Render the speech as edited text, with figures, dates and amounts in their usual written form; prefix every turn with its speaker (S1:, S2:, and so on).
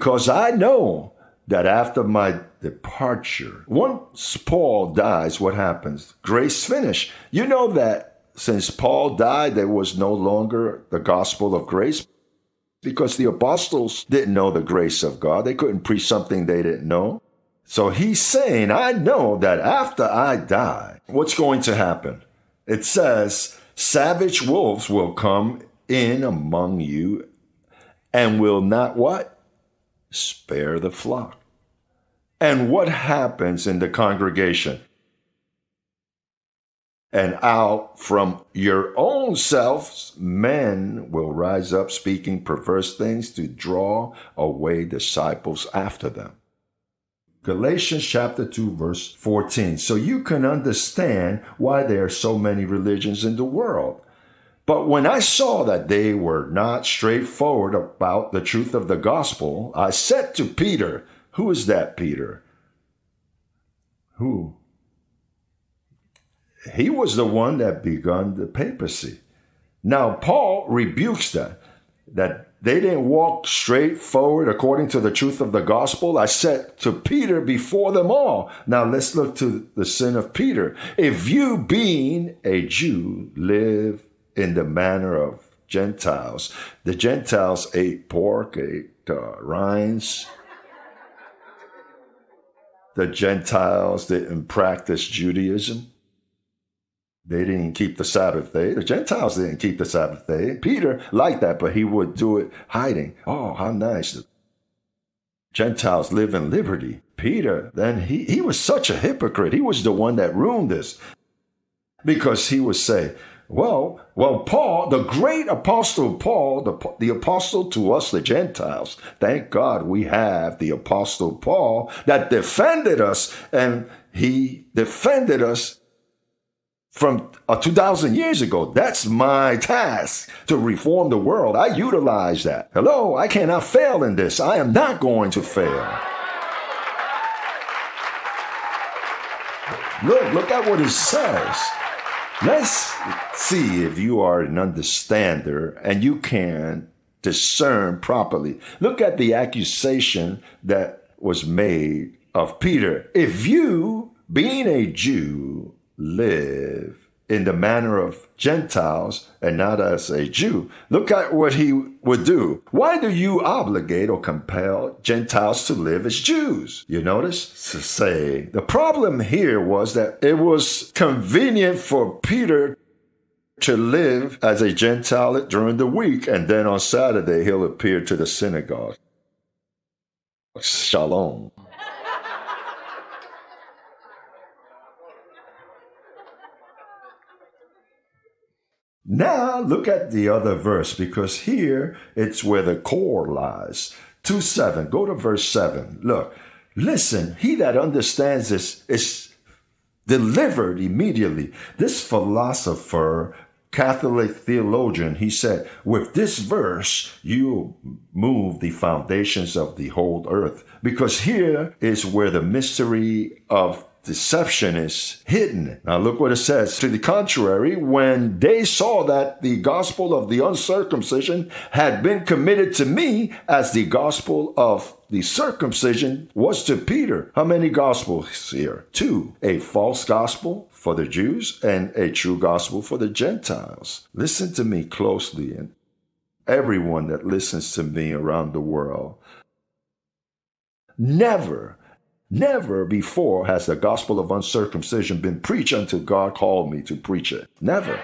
S1: because I know that after my departure, once Paul dies, what happens? Grace finished. You know that since Paul died, there was no longer the gospel of grace because the apostles didn't know the grace of God. They couldn't preach something they didn't know. So he's saying, I know that after I die, what's going to happen? It says, savage wolves will come in among you and will not what? Spare the flock. And what happens in the congregation? And out from your own selves, men will rise up speaking perverse things to draw away disciples after them. Galatians chapter 2, verse 14. So you can understand why there are so many religions in the world. But when I saw that they were not straightforward about the truth of the gospel, I said to Peter, who is that Peter? Who? He was the one that begun the papacy. Now, Paul rebukes that they didn't walk straight forward according to the truth of the gospel. I said to Peter before them all. Now, let's look to the sin of Peter. If you, being a Jew, live in the manner of Gentiles, the Gentiles ate pork, ate rinds. The Gentiles didn't practice Judaism. They didn't keep the Sabbath day. The Gentiles didn't keep the Sabbath day. Peter liked that, but he would do it hiding. Oh, how nice. The Gentiles live in liberty. Peter, then he was such a hypocrite. He was the one that ruined this. Because he would say, well, Paul, the great apostle Paul, the apostle to us, the Gentiles, thank God we have the apostle Paul that defended us, and he defended us from 2,000 years ago. That's my task, to reform the world. I utilize that. Hello, I cannot fail in this. I am not going to fail. Look at what it says. Let's see if you are an understander and you can discern properly. Look at the accusation that was made of Peter. If you, being a Jew, live in the manner of Gentiles and not as a Jew, look at what he would do. Why do you obligate or compel Gentiles to live as Jews? You notice? To say the problem here was that it was convenient for Peter to live as a Gentile during the week, and then on Saturday he'll appear to the synagogue. Shalom. Now look at the other verse, because here it's where the core lies. 2:7. Go to verse 7. Look, listen, he that understands this is delivered immediately. This philosopher, Catholic theologian, he said, with this verse, you move the foundations of the whole earth, because here is where the mystery of deception is hidden. Now look what it says. To the contrary, when they saw that the gospel of the uncircumcision had been committed to me as the gospel of the circumcision was to Peter. How many gospels here? 2. A false gospel for the Jews and a true gospel for the Gentiles. Listen to me closely, and everyone that listens to me around the world. Never before has the gospel of uncircumcision been preached until God called me to preach it. Never.